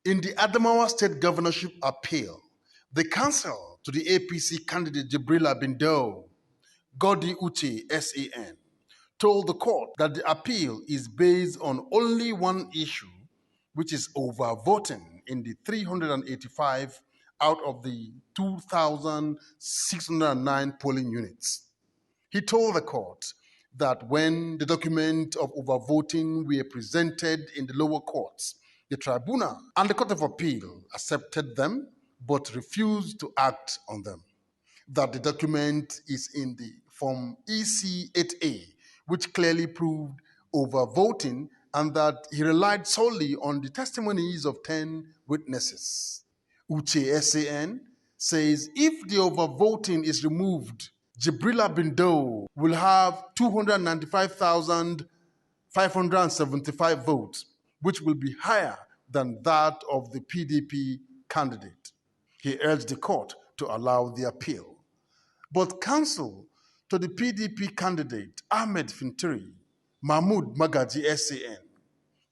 In the Adamawa State Governorship appeal, the counsel to the APC candidate Jibrila Bindo, Godi Uche SAN, told the court that the appeal is based on only one issue, which is overvoting in the 385 out of the 2,609 polling units. He told the court that when the document of overvoting were presented in the lower courts, the tribunal and the Court of Appeal accepted them but refused to act on them. That the document is in the Form EC 8A, which clearly proved overvoting, and that he relied solely on the testimonies of 10 witnesses. Uche SAN says if the overvoting is removed, Jibrila Bindo will have 295,575 votes, which will be higher than that of the PDP candidate. He urged the court to allow the appeal. But counsel to the PDP candidate, Ahmed Fintiri, Mahmoud Magaji SAN,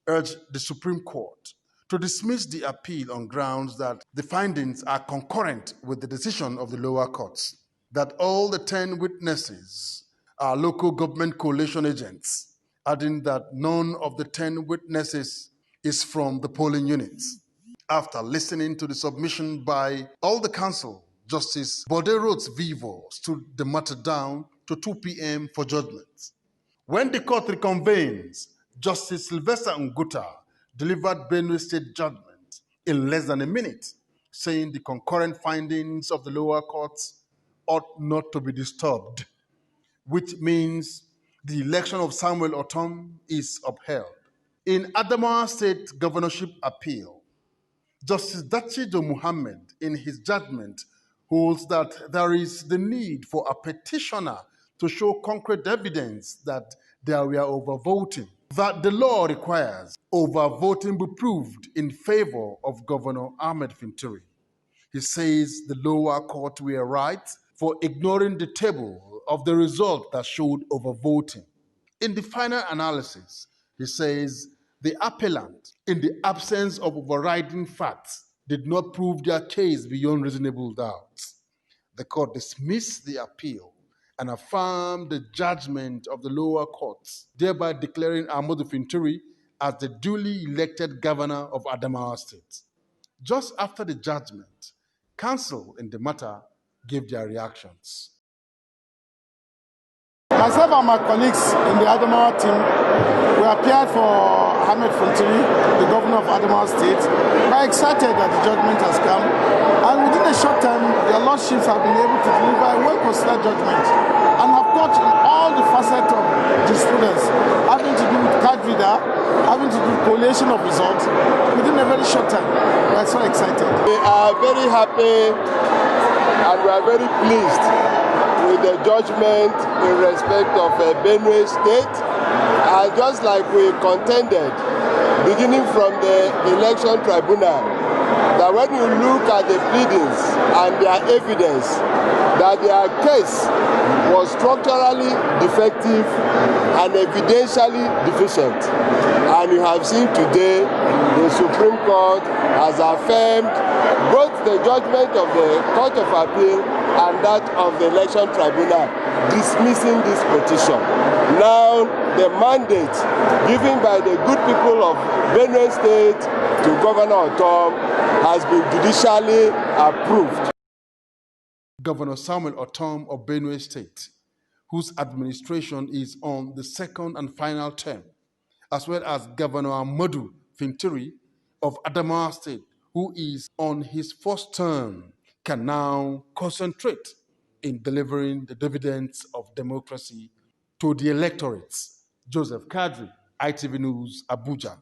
urged the Supreme Court to dismiss the appeal on grounds that the findings are concurrent with the decision of the lower courts, that all the 10 witnesses are local government coalition agents, adding that none of the 10 witnesses is from the polling units. After listening to the submission by all the counsel, Justice Bode Rhodes Vivo stood the matter down to 2 p.m. for judgment. When the court reconvenes, Justice Sylvester Nguta delivered Benue State judgment in less than a minute, saying the concurrent findings of the lower courts ought not to be disturbed, which means the election of Samuel Otom is upheld. In Adamawa State Governorship appeal, Justice Dachido Muhammad, in his judgment, holds that there is the need for a petitioner to show concrete evidence that there were overvoting, that the law requires overvoting be proved in favor of Governor Ahmed Fintiri. He says the lower court were right for ignoring the table of the result that showed overvoting. In the final analysis, he says the appellant, in the absence of overriding facts, did not prove their case beyond reasonable doubt. The court dismissed the appeal and affirmed the judgment of the lower courts, thereby declaring Ahmadu Fintiri as the duly elected governor of Adamawa State. Just after the judgment, counsel in the matter gave their reactions. Myself and my colleagues in the Adamawa team, we appeared for Ahmed Fintiri, the governor of Adamawa State. We are excited that the judgment has come, and within a short time, their lordships have been able to deliver a well-considered judgment and have touched on all the facets of jurisprudence, having to do with card reader, having to do with collation of results within a very short time. We are so excited. We are very happy and we are very pleased with the judgment in respect of Benue State. Just like we contended, beginning from the election tribunal, that when you look at the pleadings and their evidence, that their case was structurally defective and evidentially deficient. And you have seen today the Supreme Court has affirmed both the judgment of the Court of Appeal and that of the election tribunal, dismissing this petition. Now the mandate given by the good people of Benue State to Governor Otom has been judicially approved. Governor Samuel Otom of Benue State, whose administration is on the second and final term, as well as Governor Ahmadu Fintiri of Adamawa State, who is on his first term, can now concentrate in delivering the dividends of democracy to the electorates. Joseph Kadri, ITV News, Abuja.